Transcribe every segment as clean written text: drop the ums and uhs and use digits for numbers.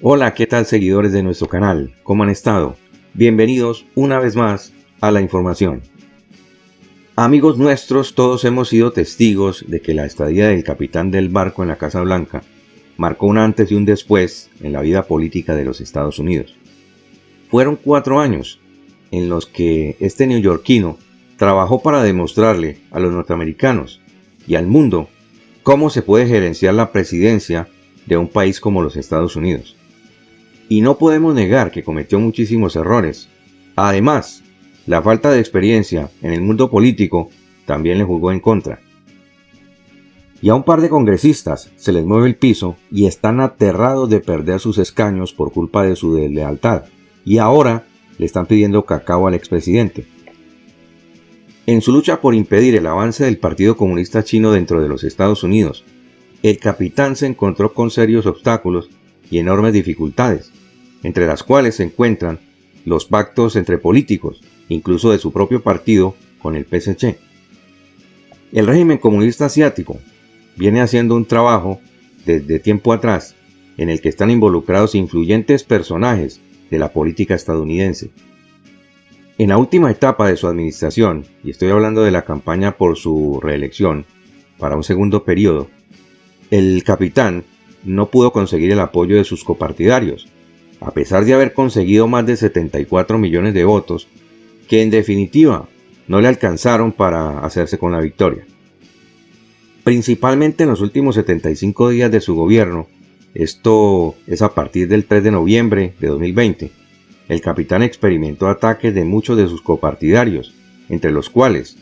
Hola, ¿qué tal seguidores de nuestro canal? ¿Cómo han estado? Bienvenidos una vez más a la información. Amigos nuestros, todos hemos sido testigos de que la estadía del capitán del barco en la Casa Blanca marcó un antes y un después en la vida política de los Estados Unidos. Fueron 4 años en los que este neoyorquino trabajó para demostrarle a los norteamericanos y al mundo cómo se puede gerenciar la presidencia de un país como los Estados Unidos. Y no podemos negar que cometió muchísimos errores. Además, la falta de experiencia en el mundo político también le jugó en contra. Y a un par de congresistas se les mueve el piso y están aterrados de perder sus escaños por culpa de su deslealtad. Y ahora le están pidiendo cacao al expresidente. En su lucha por impedir el avance del Partido Comunista Chino dentro de los Estados Unidos, el capitán se encontró con serios obstáculos y enormes dificultades, entre las cuales se encuentran los pactos entre políticos, incluso de su propio partido, con el PSC. El régimen comunista asiático viene haciendo un trabajo desde tiempo atrás en el que están involucrados influyentes personajes de la política estadounidense. En la última etapa de su administración, y estoy hablando de la campaña por su reelección para un segundo periodo, el capitán no pudo conseguir el apoyo de sus copartidarios, a pesar de haber conseguido más de 74 millones de votos, que en definitiva no le alcanzaron para hacerse con la victoria. Principalmente en los últimos 75 días de su gobierno, esto es a partir del 3 de noviembre de 2020, el capitán experimentó ataques de muchos de sus copartidarios, entre los cuales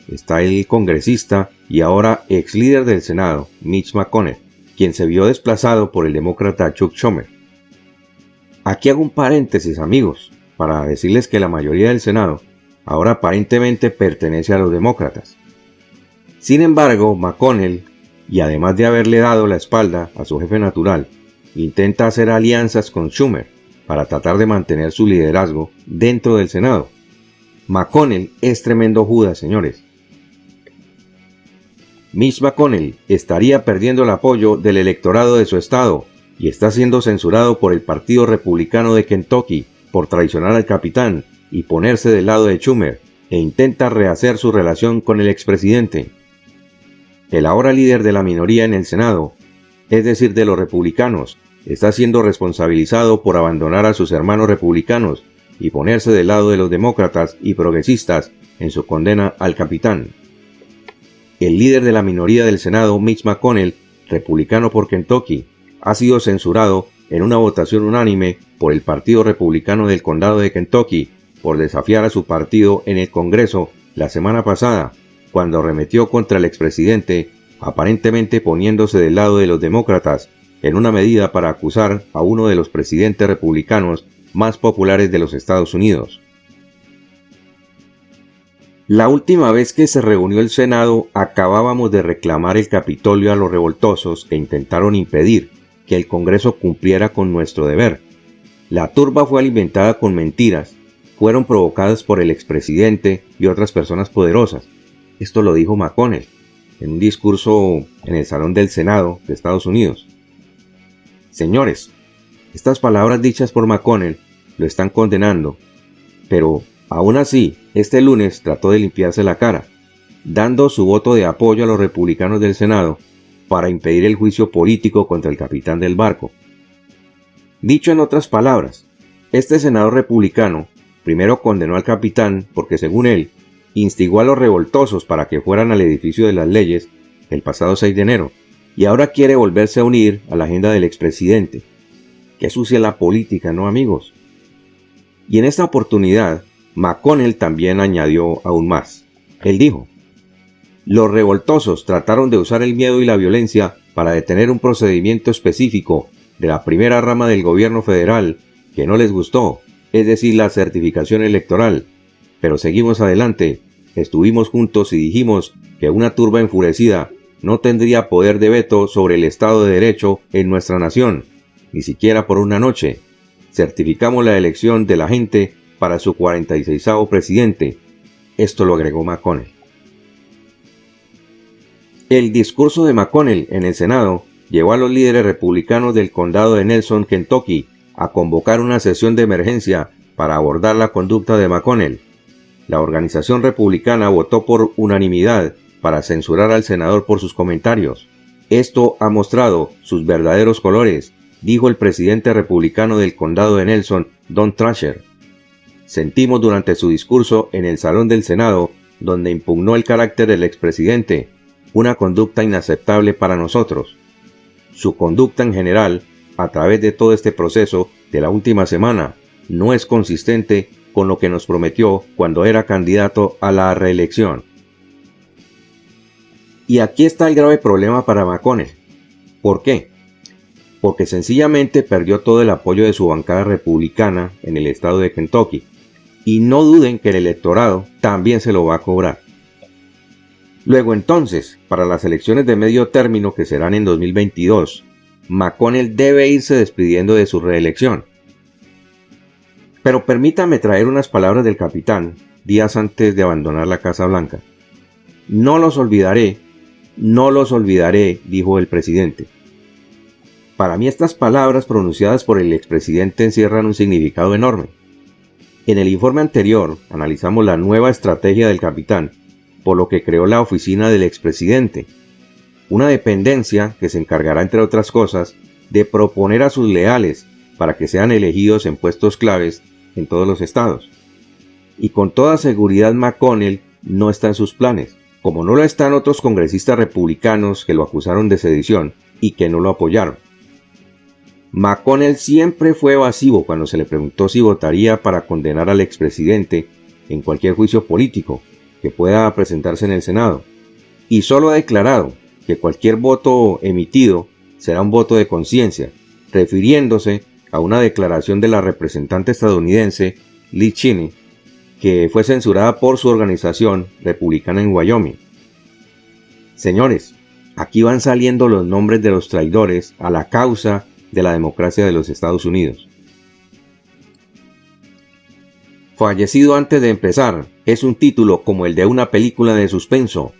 está el congresista y ahora ex líder del Senado, Mitch McConnell, quien se vio desplazado por el demócrata Chuck Schumer. Aquí hago un paréntesis, amigos, para decirles que la mayoría del Senado ahora aparentemente pertenece a los demócratas. Sin embargo, McConnell, y además de haberle dado la espalda a su jefe natural, intenta hacer alianzas con Schumer para tratar de mantener su liderazgo dentro del Senado. McConnell es tremendo Judas, señores. Mitch McConnell estaría perdiendo el apoyo del electorado de su estado y está siendo censurado por el Partido Republicano de Kentucky por traicionar al capitán y ponerse del lado de Schumer, e intenta rehacer su relación con el expresidente. El ahora líder de la minoría en el Senado, es decir, de los republicanos, está siendo responsabilizado por abandonar a sus hermanos republicanos y ponerse del lado de los demócratas y progresistas en su condena al capitán. El líder de la minoría del Senado, Mitch McConnell, republicano por Kentucky, ha sido censurado en una votación unánime por el Partido Republicano del Condado de Kentucky por desafiar a su partido en el Congreso la semana pasada, cuando arremetió contra el expresidente, aparentemente poniéndose del lado de los demócratas, en una medida para acusar a uno de los presidentes republicanos más populares de los Estados Unidos. La última vez que se reunió el Senado, acabábamos de reclamar el Capitolio a los revoltosos que intentaron impedir que el Congreso cumpliera con nuestro deber. La turba fue alimentada con mentiras, fueron provocadas por el expresidente y otras personas poderosas. Esto lo dijo McConnell en un discurso en el Salón del Senado de Estados Unidos. Señores, estas palabras dichas por McConnell lo están condenando, pero aún así, este lunes trató de limpiarse la cara, dando su voto de apoyo a los republicanos del Senado para impedir el juicio político contra el capitán del barco. Dicho en otras palabras, este senador republicano primero condenó al capitán porque, según él, instigó a los revoltosos para que fueran al edificio de las leyes el pasado 6 de enero, y ahora quiere volverse a unir a la agenda del expresidente. Qué sucia la política, ¿no, amigos? Y en esta oportunidad, McConnell también añadió aún más. Él dijo: los revoltosos trataron de usar el miedo y la violencia para detener un procedimiento específico de la primera rama del gobierno federal que no les gustó, es decir, la certificación electoral. Pero seguimos adelante, estuvimos juntos y dijimos que una turba enfurecida no tendría poder de veto sobre el Estado de Derecho en nuestra nación, ni siquiera por una noche. Certificamos la elección de la gente para su 46º presidente. Esto lo agregó McConnell. El discurso de McConnell en el Senado llevó a los líderes republicanos del condado de Nelson, Kentucky, a convocar una sesión de emergencia para abordar la conducta de McConnell. La organización republicana votó por unanimidad para censurar al senador por sus comentarios. Esto ha mostrado sus verdaderos colores, dijo el presidente republicano del condado de Nelson, Don Thrasher. Sentimos durante su discurso en el Salón del Senado, donde impugnó el carácter del expresidente, una conducta inaceptable para nosotros. Su conducta en general, a través de todo este proceso de la última semana, no es consistente con lo que nos prometió cuando era candidato a la reelección. Y aquí está el grave problema para McConnell. ¿Por qué? Porque sencillamente perdió todo el apoyo de su bancada republicana en el estado de Kentucky. Y no duden que el electorado también se lo va a cobrar. Luego entonces, para las elecciones de medio término que serán en 2022, McConnell debe irse despidiendo de su reelección. Pero permítame traer unas palabras del capitán días antes de abandonar la Casa Blanca. No los olvidaré, dijo el presidente. Para mí estas palabras pronunciadas por el expresidente encierran un significado enorme. En el informe anterior analizamos la nueva estrategia del capitán, por lo que creó la oficina del expresidente, una dependencia que se encargará, entre otras cosas, de proponer a sus leales para que sean elegidos en puestos claves en todos los estados. Y con toda seguridad McConnell no está en sus planes, como no lo están otros congresistas republicanos que lo acusaron de sedición y que no lo apoyaron. McConnell siempre fue evasivo cuando se le preguntó si votaría para condenar al expresidente en cualquier juicio político que pueda presentarse en el Senado, y solo ha declarado que cualquier voto emitido será un voto de conciencia, refiriéndose a una declaración de la representante estadounidense Liz Cheney, que fue censurada por su organización republicana en Wyoming. Señores, aquí van saliendo los nombres de los traidores a la causa de la democracia de los Estados Unidos. Fallecido antes de empezar es un título como el de una película de suspenso.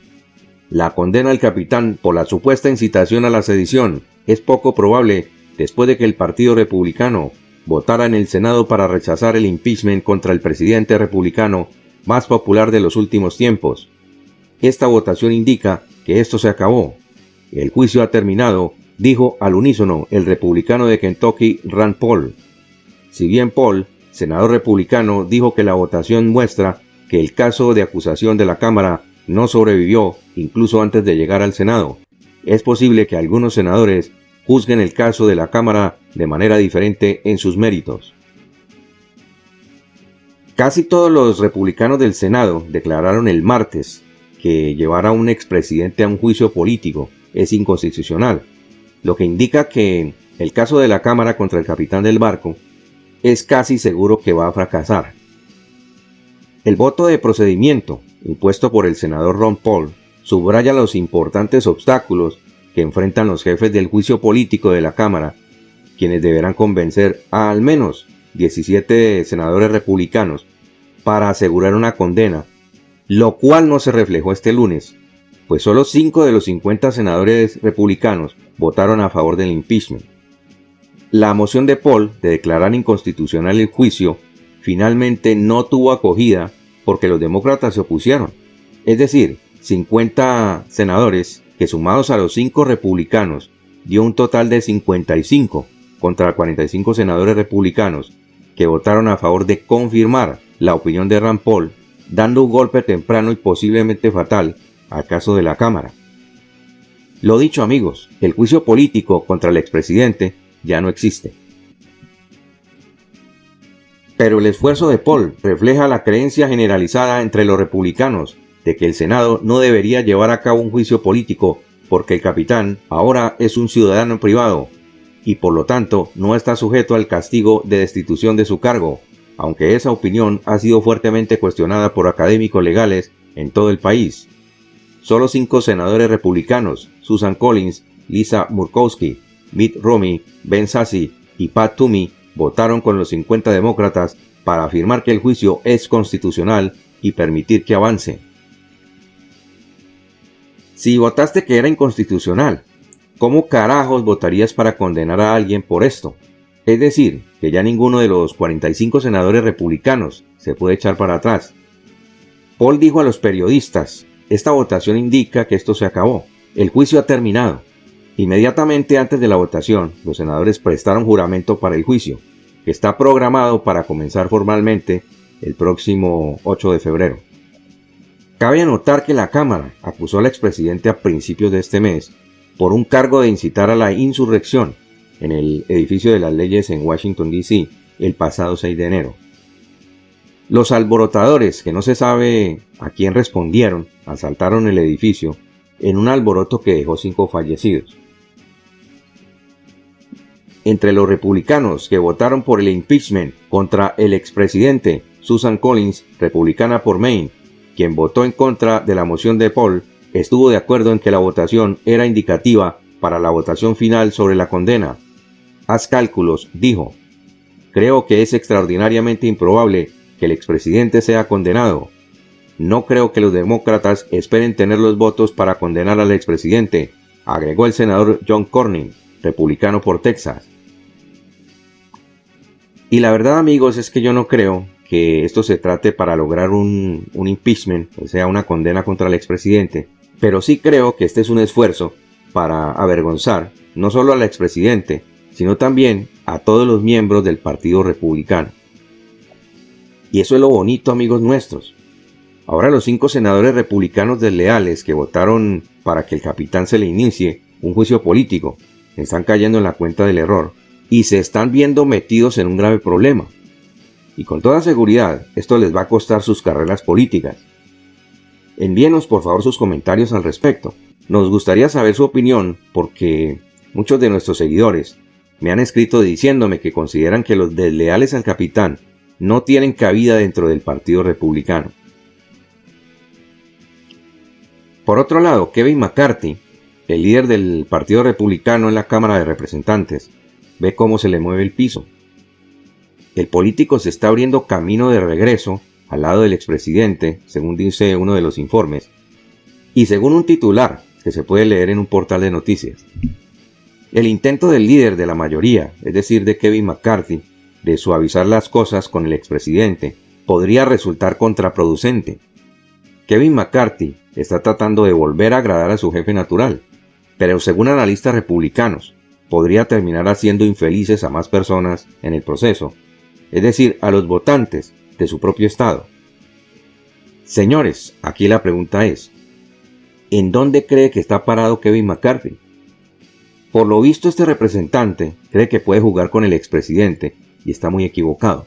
La condena al capitán por la supuesta incitación a la sedición es poco probable después de que el Partido Republicano votara en el Senado para rechazar el impeachment contra el presidente republicano más popular de los últimos tiempos. Esta votación indica que esto se acabó. El juicio ha terminado, dijo al unísono el republicano de Kentucky, Rand Paul. Si bien Paul, senador republicano, dijo que la votación muestra que el caso de acusación de la Cámara no sobrevivió incluso antes de llegar al Senado, es posible que algunos senadores juzguen el caso de la Cámara de manera diferente en sus méritos. Casi todos los republicanos del Senado declararon el martes que llevar a un expresidente a un juicio político es inconstitucional, lo que indica que el caso de la Cámara contra el capitán del barco es casi seguro que va a fracasar. El voto de procedimiento impuesto por el senador Ron Paul subraya los importantes obstáculos que enfrentan los jefes del juicio político de la Cámara, quienes deberán convencer a al menos 17 senadores republicanos para asegurar una condena, lo cual no se reflejó este lunes, pues solo 5 de los 50 senadores republicanos votaron a favor del impeachment. La moción de Paul de declarar inconstitucional el juicio finalmente no tuvo acogida porque los demócratas se opusieron, es decir, 50 senadores que sumados a los 5 republicanos dio un total de 55 contra 45 senadores republicanos que votaron a favor de confirmar la opinión de Rand Paul, dando un golpe temprano y posiblemente fatal al caso de la Cámara. Lo dicho, amigos, el juicio político contra el expresidente ya no existe. Pero el esfuerzo de Paul refleja la creencia generalizada entre los republicanos de que el Senado no debería llevar a cabo un juicio político porque el capitán ahora es un ciudadano privado y por lo tanto no está sujeto al castigo de destitución de su cargo, aunque esa opinión ha sido fuertemente cuestionada por académicos legales en todo el país. Solo 5 senadores republicanos, Susan Collins, Lisa Murkowski, Mitt Romney, Ben Sasse y Pat Toomey, votaron con los 50 demócratas para afirmar que el juicio es constitucional y permitir que avance. Si votaste que era inconstitucional, ¿cómo carajos votarías para condenar a alguien por esto? Es decir, que ya ninguno de los 45 senadores republicanos se puede echar para atrás. Paul dijo a los periodistas: esta votación indica que esto se acabó. El juicio ha terminado. Inmediatamente antes de la votación, los senadores prestaron juramento para el juicio, que está programado para comenzar formalmente el próximo 8 de febrero. Cabe anotar que la Cámara acusó al expresidente a principios de este mes por un cargo de incitar a la insurrección en el edificio de las leyes en Washington, D.C. el pasado 6 de enero. Los alborotadores, que no se sabe a quién respondieron, asaltaron el edificio en un alboroto que dejó 5 fallecidos. Entre los republicanos que votaron por el impeachment contra el expresidente, Susan Collins, republicana por Maine, quien votó en contra de la moción de Paul, estuvo de acuerdo en que la votación era indicativa para la votación final sobre la condena. Haz cálculos, dijo. Creo que es extraordinariamente improbable que el expresidente sea condenado. No creo que los demócratas esperen tener los votos para condenar al expresidente, agregó el senador John Cornyn, republicano por Texas. Y la verdad, amigos, es que yo no creo que esto se trate para lograr un impeachment, o sea, una condena contra el expresidente, pero sí creo que este es un esfuerzo para avergonzar no solo al expresidente, sino también a todos los miembros del Partido Republicano. Y eso es lo bonito, amigos nuestros. Ahora los 5 senadores republicanos desleales que votaron para que el capitán se le inicie un juicio político están cayendo en la cuenta del error y se están viendo metidos en un grave problema. Y con toda seguridad esto les va a costar sus carreras políticas. Envíenos por favor sus comentarios al respecto. Nos gustaría saber su opinión porque muchos de nuestros seguidores me han escrito diciéndome que consideran que los desleales al capitán no tienen cabida dentro del Partido Republicano. Por otro lado, Kevin McCarthy, el líder del Partido Republicano en la Cámara de Representantes, ve cómo se le mueve el piso. El político se está abriendo camino de regreso al lado del expresidente, según dice uno de los informes, y según un titular que se puede leer en un portal de noticias. El intento del líder de la mayoría, es decir, de Kevin McCarthy, de suavizar las cosas con el expresidente, podría resultar contraproducente. Kevin McCarthy está tratando de volver a agradar a su jefe natural, pero según analistas republicanos, podría terminar haciendo infelices a más personas en el proceso, es decir, a los votantes de su propio estado. Señores, aquí la pregunta es, ¿en dónde cree que está parado Kevin McCarthy? Por lo visto, este representante cree que puede jugar con el expresidente y está muy equivocado.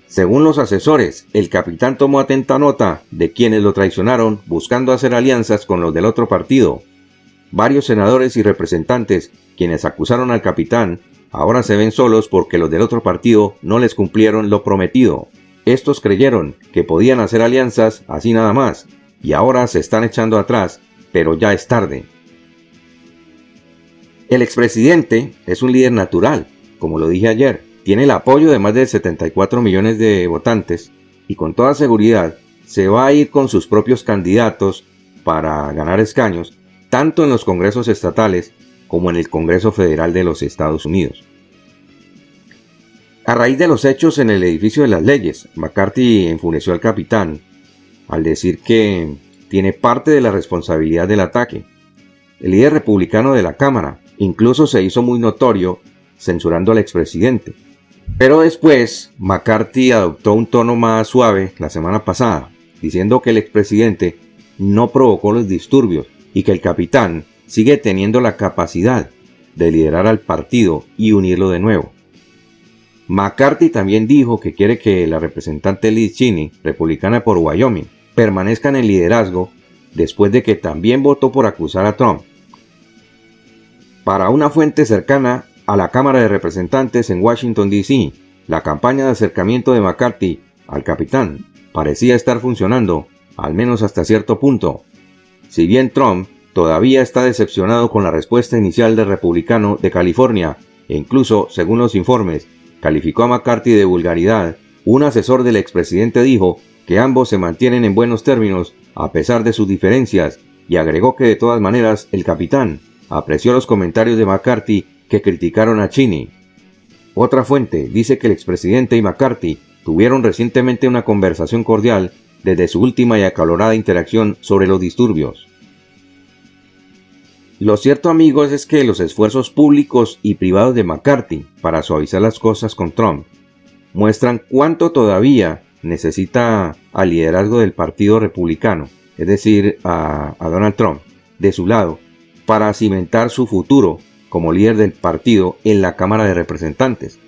Según los asesores, el capitán tomó atenta nota de quienes lo traicionaron buscando hacer alianzas con los del otro partido. Varios senadores y representantes, quienes acusaron al capitán, ahora se ven solos porque los del otro partido no les cumplieron lo prometido. Estos creyeron que podían hacer alianzas así nada más, y ahora se están echando atrás, pero ya es tarde. El expresidente es un líder natural, como lo dije ayer. Tiene el apoyo de más de 74 millones de votantes y con toda seguridad se va a ir con sus propios candidatos para ganar escaños, tanto en los congresos estatales como en el Congreso Federal de los Estados Unidos. A raíz de los hechos en el edificio de las leyes, McCarthy enfureció al capitán al decir que tiene parte de la responsabilidad del ataque. El líder republicano de la Cámara incluso se hizo muy notorio censurando al expresidente. Pero después, McCarthy adoptó un tono más suave la semana pasada, diciendo que el expresidente no provocó los disturbios y que el capitán sigue teniendo la capacidad de liderar al partido y unirlo de nuevo. McCarthy también dijo que quiere que la representante Liz Cheney, republicana por Wyoming, permanezca en el liderazgo después de que también votó por acusar a Trump. Para una fuente cercana a la Cámara de Representantes en Washington, D.C., la campaña de acercamiento de McCarthy al capitán parecía estar funcionando, al menos hasta cierto punto. Si bien Trump todavía está decepcionado con la respuesta inicial del republicano de California, e incluso, según los informes, calificó a McCarthy de vulgaridad, un asesor del expresidente dijo que ambos se mantienen en buenos términos a pesar de sus diferencias y agregó que de todas maneras el capitán apreció los comentarios de McCarthy que criticaron a Cheney. Otra fuente dice que el expresidente y McCarthy tuvieron recientemente una conversación cordial desde su última y acalorada interacción sobre los disturbios. Lo cierto, amigos, es que los esfuerzos públicos y privados de McCarthy para suavizar las cosas con Trump muestran cuánto todavía necesita al liderazgo del Partido Republicano, es decir, a Donald Trump, de su lado, para cimentar su futuro como líder del partido en la Cámara de Representantes.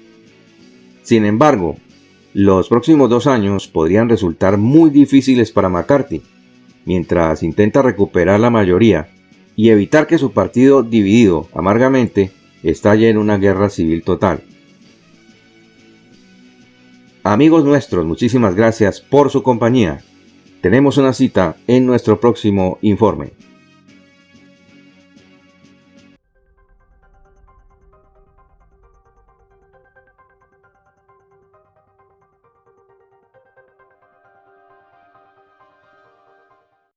Sin embargo, los próximos 2 años podrían resultar muy difíciles para McCarthy, mientras intenta recuperar la mayoría y evitar que su partido, dividido amargamente, estalle en una guerra civil total. Amigos nuestros, muchísimas gracias por su compañía. Tenemos una cita en nuestro próximo informe.